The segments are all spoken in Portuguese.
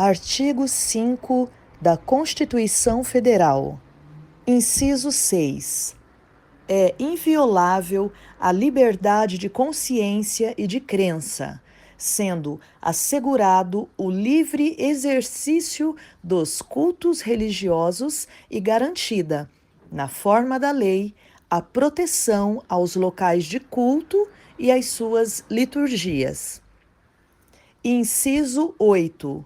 Artigo 5 da Constituição Federal. Inciso 6. É inviolável a liberdade de consciência e de crença, sendo assegurado o livre exercício dos cultos religiosos e garantida, na forma da lei, a proteção aos locais de culto e às suas liturgias. Inciso 8.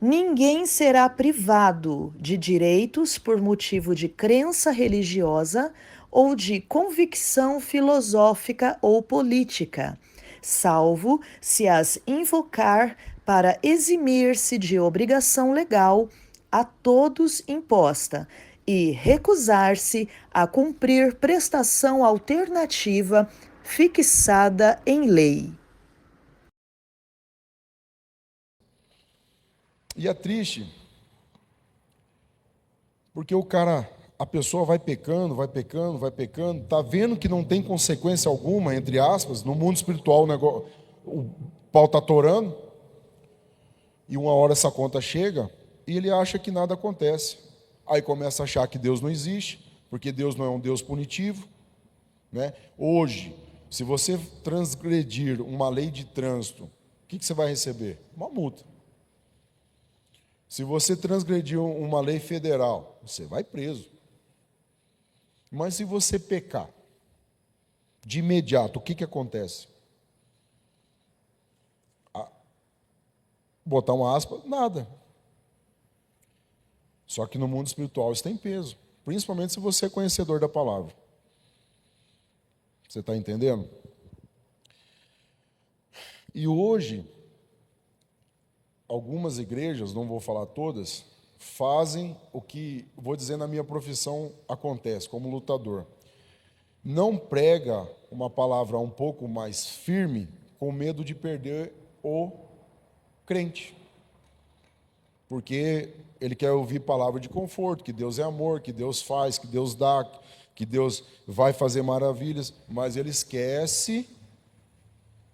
Ninguém será privado de direitos por motivo de crença religiosa ou de convicção filosófica ou política, salvo se as invocar para eximir-se de obrigação legal a todos imposta e recusar-se a cumprir prestação alternativa fixada em lei. E é triste, porque a pessoa vai pecando, tá vendo que não tem consequência alguma, entre aspas, no mundo espiritual o pau tá torando, e uma hora essa conta chega, e ele acha que nada acontece. Aí começa a achar que Deus não existe, porque Deus não é um Deus punitivo, né? Hoje, se você transgredir uma lei de trânsito, o que você vai receber? Uma multa. Se você transgredir uma lei federal, você vai preso. Mas se você pecar, de imediato, o que acontece? Botar uma aspa, nada. Só que no mundo espiritual isso tem peso, principalmente se você é conhecedor da palavra. Você está entendendo? E hoje, algumas igrejas, não vou falar todas, fazem o que, vou dizer, na minha profissão acontece, como lutador. Não prega uma palavra um pouco mais firme, com medo de perder o crente. Porque ele quer ouvir palavra de conforto, que Deus é amor, que Deus faz, que Deus dá, que Deus vai fazer maravilhas, mas ele esquece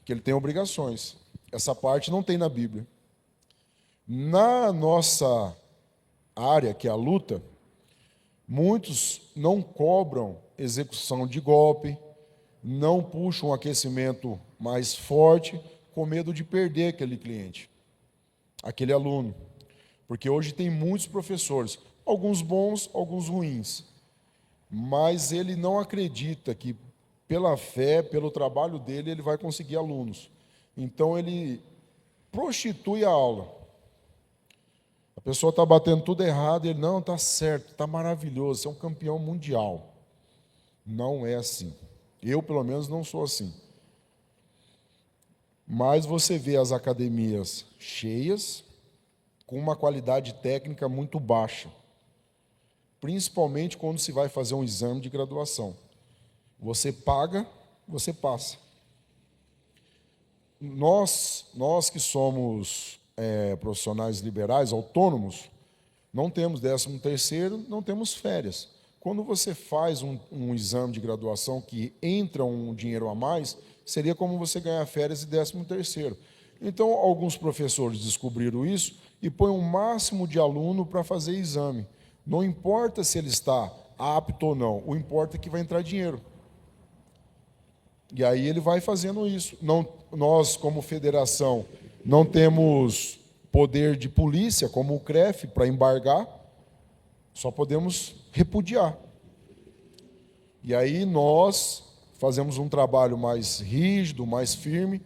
que ele tem obrigações. Essa parte não tem na Bíblia. Na nossa área, que é a luta, muitos não cobram execução de golpe, não puxam um aquecimento mais forte, com medo de perder aquele cliente, aquele aluno. Porque hoje tem muitos professores, alguns bons, alguns ruins, mas ele não acredita que pela fé, pelo trabalho dele, ele vai conseguir alunos. Então ele prostitui a aula. A pessoa está batendo tudo errado, e ele, não, está certo, está maravilhoso, você é um campeão mundial. Não é assim. Eu, pelo menos, não sou assim. Mas você vê as academias cheias, com uma qualidade técnica muito baixa, principalmente quando se vai fazer um exame de graduação. Você paga, você passa. Nós que somos profissionais liberais, autônomos, não temos 13º, não temos férias. Quando você faz um exame de graduação que entra um dinheiro a mais, seria como você ganhar férias e 13º. Então, alguns professores descobriram isso e põem um máximo de aluno para fazer exame. Não importa se ele está apto ou não, o importa é que vai entrar dinheiro. E aí ele vai fazendo isso. Não, nós, como federação, não temos poder de polícia, como o CREF, para embargar, só podemos repudiar. E aí nós fazemos um trabalho mais rígido, mais firme,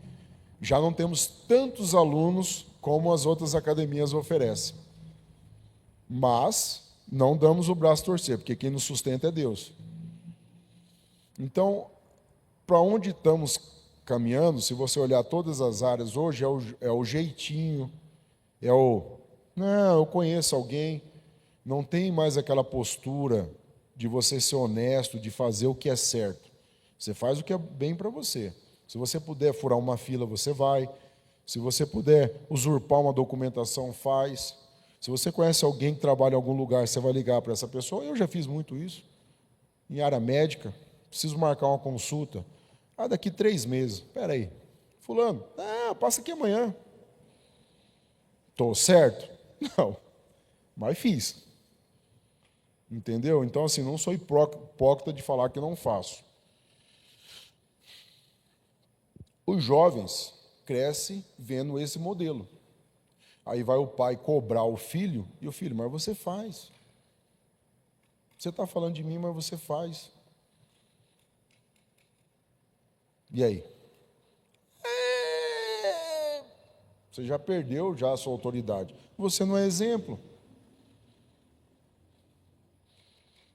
já não temos tantos alunos como as outras academias oferecem. Mas não damos o braço a torcer, porque quem nos sustenta é Deus. Então, para onde estamos caminhando, se você olhar todas as áreas hoje, é o jeitinho, não, eu conheço alguém, não tem mais aquela postura de você ser honesto, de fazer o que é certo. Você faz o que é bem para você. Se você puder furar uma fila, você vai. Se você puder usurpar uma documentação, faz. Se você conhece alguém que trabalha em algum lugar, você vai ligar para essa pessoa. Eu já fiz muito isso. Em área médica, preciso marcar uma consulta. Daqui 3 meses. Espera aí. Fulano, passa aqui amanhã. Estou certo? Não, mas fiz. Entendeu? Então, assim, não sou hipócrita de falar que não faço. Os jovens crescem vendo esse modelo. Aí vai o pai cobrar o filho, e o filho, mas você faz. Você está falando de mim, mas você faz. E aí? Você já perdeu já a sua autoridade. Você não é exemplo.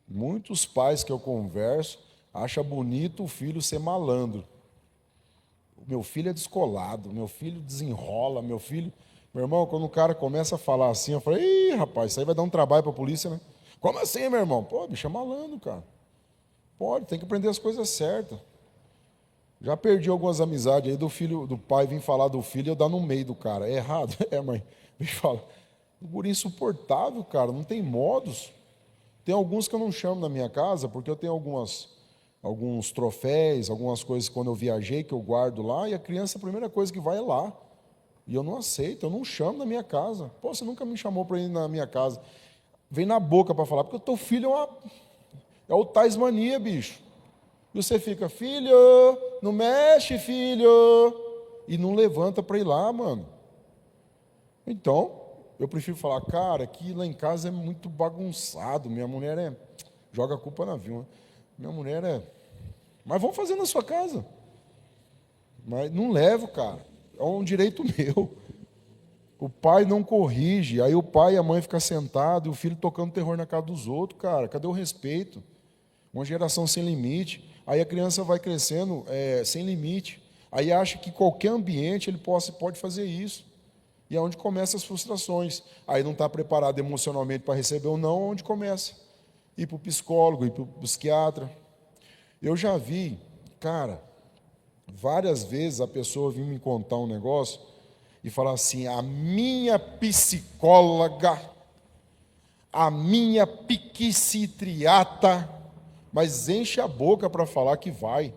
Muitos pais que eu converso acham bonito o filho ser malandro. O meu filho é descolado, meu filho desenrola, meu filho... Meu irmão, quando o cara começa a falar assim, eu falo, ih, rapaz, isso aí vai dar um trabalho para a polícia, né? Como assim, meu irmão? Pô, bicho é malandro, cara. Pode, tem que aprender as coisas certas. Já perdi algumas amizades aí do filho, do pai vir falar do filho e eu dar no meio do cara. É errado? É, mãe. Me fala. O guri insuportável, cara, não tem modos. Tem alguns que eu não chamo na minha casa, porque eu tenho alguns troféus, algumas coisas quando eu viajei que eu guardo lá, e a criança, a primeira coisa que vai é lá. E eu não aceito, eu não chamo na minha casa. Pô, você nunca me chamou para ir na minha casa. Vem na boca para falar, porque o teu filho é o Tasmania, bicho. E você fica, filho, não mexe, filho. E não levanta para ir lá, mano. Então, eu prefiro falar, cara, aqui lá em casa é muito bagunçado. Minha mulher joga a culpa na Vilma. Minha mulher mas vamos fazer na sua casa. Mas não levo, cara. É um direito meu. O pai não corrige, aí o pai e a mãe ficam sentados e o filho tocando terror na cara dos outros, cara. Cadê o respeito? Uma geração sem limite. Aí a criança vai crescendo sem limite. Aí acha que qualquer ambiente ele pode fazer isso. E é onde começam as frustrações. Aí não está preparado emocionalmente para receber ou não, onde começa. Ir para o psicólogo, ir para o psiquiatra. Eu já vi, cara, várias vezes a pessoa vir me contar um negócio e falar assim, a minha psicóloga, a minha psiquiatra, mas enche a boca para falar que vai.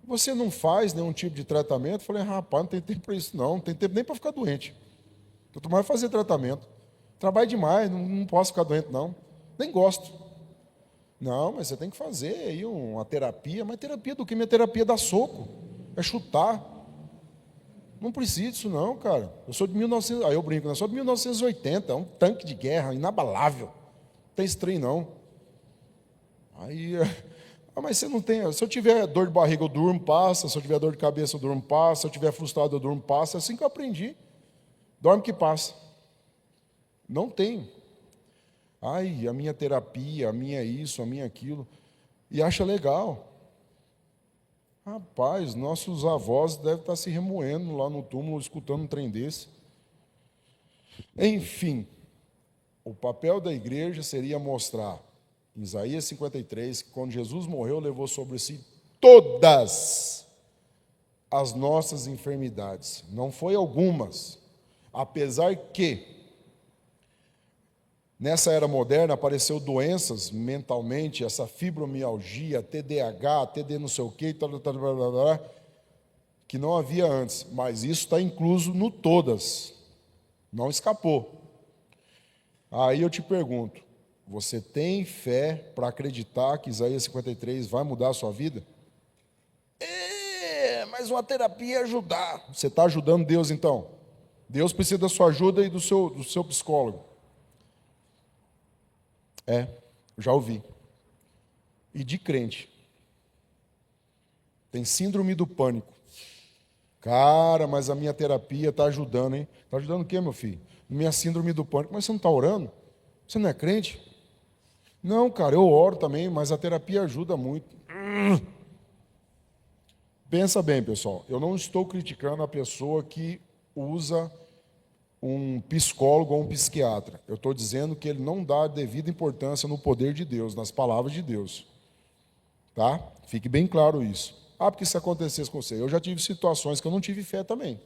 Você não faz nenhum tipo de tratamento? Eu falei, rapaz, não tem tempo para isso não tem tempo nem para ficar doente. Quanto mais fazer tratamento. Trabalho demais, não posso ficar doente não. Nem gosto. Não, mas você tem que fazer aí uma terapia. Mas terapia do que? Minha terapia dá soco. É chutar. Não precisa disso não, cara. Eu sou de 1900... Aí eu brinco, eu sou de 1980. É um tanque de guerra inabalável. Não tem estranho não. Aí... mas você não tem... Se eu tiver dor de barriga, eu durmo, passa. Se eu tiver dor de cabeça, eu durmo, passa. Se eu tiver frustrado, eu durmo, passa. É assim que eu aprendi. Dorme que passa. Não tem. Ai, a minha terapia, a minha isso, a minha aquilo. E acha legal. Rapaz, nossos avós devem estar se remoendo lá no túmulo, escutando um trem desse. Enfim, o papel da igreja seria mostrar, em Isaías 53, que quando Jesus morreu, levou sobre si todas as nossas enfermidades. Não foi algumas. Apesar que, nessa era moderna, apareceu doenças mentalmente, essa fibromialgia, TDAH, TD não sei o quê, que não havia antes. Mas isso está incluso no todas. Não escapou. Aí eu te pergunto, você tem fé para acreditar que Isaías 53 vai mudar a sua vida? Mas uma terapia ia ajudar. Você está ajudando Deus então? Deus precisa da sua ajuda e do seu psicólogo. Já ouvi. E de crente. Tem síndrome do pânico. Cara, mas a minha terapia está ajudando, hein? Está ajudando o quê, meu filho? Minha síndrome do pânico. Mas você não está orando? Você não é crente? Não, cara, eu oro também, mas a terapia ajuda muito. Pensa bem, pessoal. Eu não estou criticando a pessoa que usa um psicólogo ou um psiquiatra. Eu estou dizendo que ele não dá devida importância no poder de Deus, nas palavras de Deus. Tá? Fique bem claro isso. Porque isso acontecesse com você. Eu já tive situações que eu não tive fé também.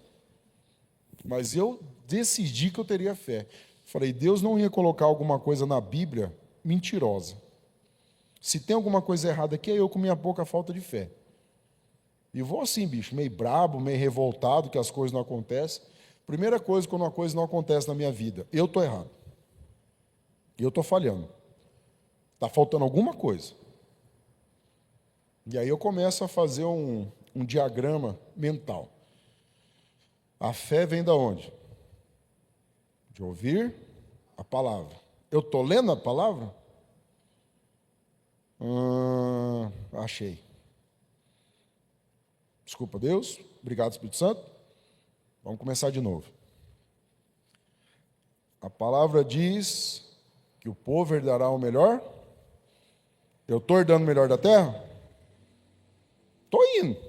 Mas eu decidi que eu teria fé. Falei, Deus não ia colocar alguma coisa na Bíblia mentirosa. Se tem alguma coisa errada aqui, é eu com minha pouca falta de fé. E vou assim, bicho, meio brabo, meio revoltado que as coisas não acontecem. Primeira coisa, quando uma coisa não acontece na minha vida, eu estou errado. Eu estou falhando. Está faltando alguma coisa. E aí eu começo a fazer um diagrama mental. A fé vem da onde? De ouvir a palavra. Eu estou lendo a palavra? Achei. Desculpa, Deus. Obrigado, Espírito Santo. Vamos começar de novo. A palavra diz que o povo herdará o melhor. Eu estou herdando o melhor da terra? Estou indo.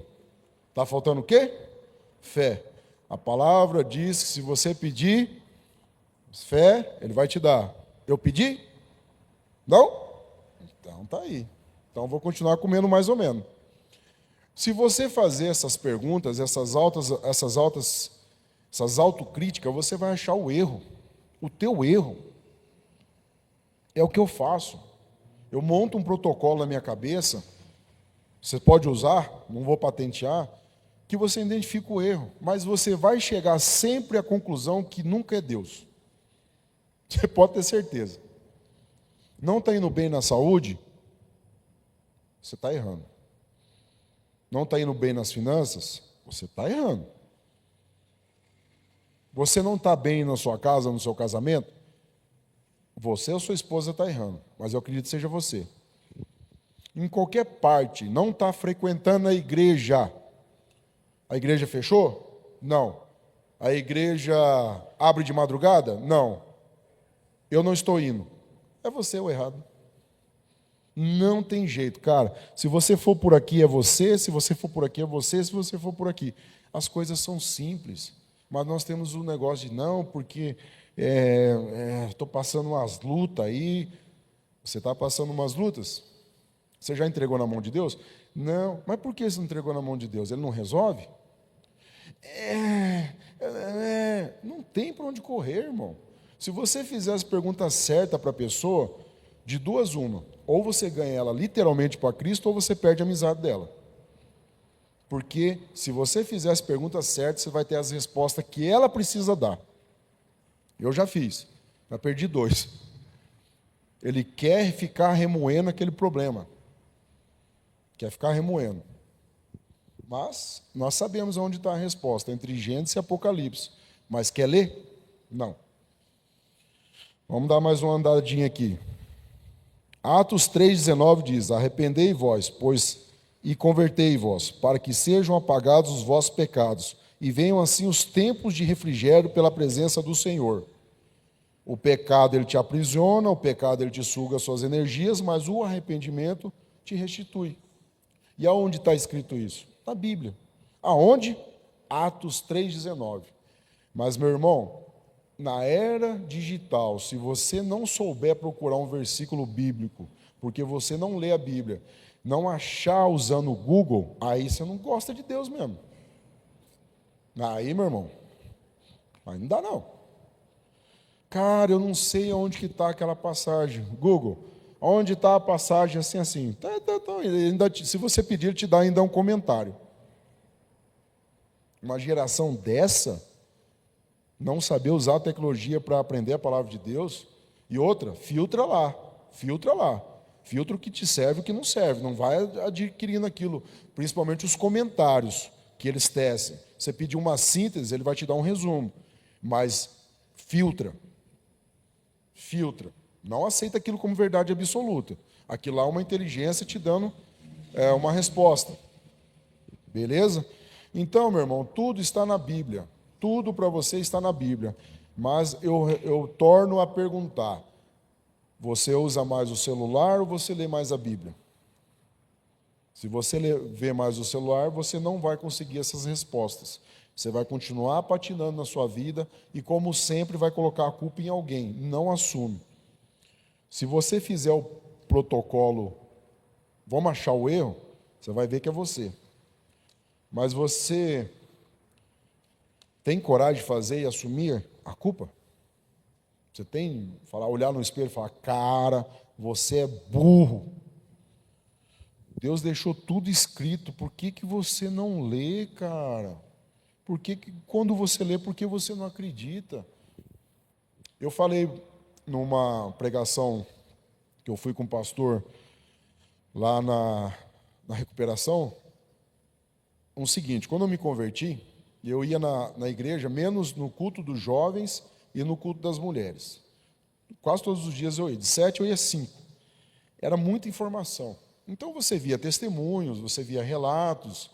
Está faltando o quê? Fé. A palavra diz que se você pedir fé, Ele vai te dar. Eu pedi? Não? Então tá aí. Então vou continuar comendo mais ou menos. Se você fazer essas perguntas, essas autocríticas, você vai achar o erro. O teu erro é o que eu faço. Eu monto um protocolo na minha cabeça, você pode usar, não vou patentear, que você identifica o erro, mas você vai chegar sempre à conclusão que nunca é Deus. Você pode ter certeza. Não está indo bem na saúde? Você está errando. Não está indo bem nas finanças? Você está errando. Você não está bem na sua casa, no seu casamento? Você ou sua esposa está errando, mas eu acredito que seja você. Em qualquer parte, não está frequentando a igreja. A igreja fechou? Não. A igreja abre de madrugada? Não. Eu não estou indo. É você o errado. Não tem jeito, cara. Se você for por aqui é você, se você for por aqui é você, se você for por aqui. As coisas são simples, mas nós temos um negócio de não, porque estou passando umas lutas aí. Você está passando umas lutas? Você já entregou na mão de Deus? Não. Mas por que você não entregou na mão de Deus? Ele não resolve? Não tem para onde correr, irmão. Se você fizer as perguntas certas para a pessoa, de duas uma, ou você ganha ela literalmente para Cristo, ou você perde a amizade dela. Porque se você fizer as perguntas certas, você vai ter as respostas que ela precisa dar. Eu já fiz, já perdi 2. Ele quer ficar remoendo aquele problema. Quer ficar remoendo. Mas nós sabemos onde está a resposta, entre Gênesis e Apocalipse. Mas quer ler? Não. Vamos dar mais uma andadinha aqui. Atos 3,19 diz: arrependei vós, pois, e convertei vós, para que sejam apagados os vossos pecados, e venham assim os tempos de refrigério pela presença do Senhor. O pecado, ele te aprisiona, o pecado, ele te suga as suas energias, mas o arrependimento te restitui. E aonde está escrito isso? Na Bíblia. Aonde? Atos 3,19. Mas, meu irmão, na era digital, se você não souber procurar um versículo bíblico, porque você não lê a Bíblia, não achar usando o Google, aí você não gosta de Deus mesmo. Aí, meu irmão, aí não dá não. Cara, eu não sei onde que está aquela passagem. Google, onde está a passagem assim? Se você pedir, ele te dá ainda um comentário. Uma geração dessa, não saber usar a tecnologia para aprender a palavra de Deus, e outra, filtra lá. Filtra o que te serve e o que não serve. Não vai adquirindo aquilo, principalmente os comentários que eles tecem. Você pedir uma síntese, ele vai te dar um resumo. Mas filtra. Não aceita aquilo como verdade absoluta. Aquilo lá é uma inteligência te dando uma resposta. Beleza? Então, meu irmão, tudo está na Bíblia. Tudo para você está na Bíblia. Mas eu torno a perguntar: você usa mais o celular ou você lê mais a Bíblia? Se você vê mais o celular, você não vai conseguir essas respostas. Você vai continuar patinando na sua vida e, como sempre, vai colocar a culpa em alguém. Não assume. Se você fizer o protocolo, vamos achar o erro, você vai ver que é você. Mas você tem coragem de fazer e assumir a culpa? Você tem, olhar no espelho e falar: cara, você é burro. Deus deixou tudo escrito, por que você não lê, cara? Quando você lê, por que você não acredita? Eu falei numa pregação que eu fui com o pastor lá na recuperação, o seguinte: quando eu me converti, eu ia na igreja menos no culto dos jovens e no culto das mulheres. Quase todos os dias eu ia, de 7 eu ia 5. Era muita informação. Então você via testemunhos, você via relatos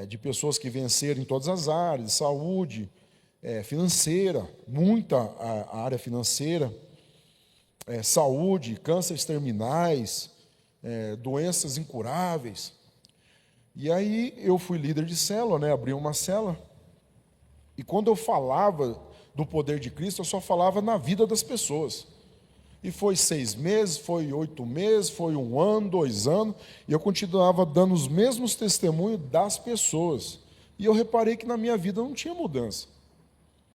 de pessoas que venceram em todas as áreas, saúde, financeira, muita a área financeira, saúde, cânceres terminais, doenças incuráveis. E aí eu fui líder de célula, né? Abri uma célula, e quando eu falava do poder de Cristo, eu só falava na vida das pessoas. E foi 6 meses, foi 8 meses, foi 1 ano, 2 anos, e eu continuava dando os mesmos testemunhos das pessoas. E eu reparei que na minha vida não tinha mudança.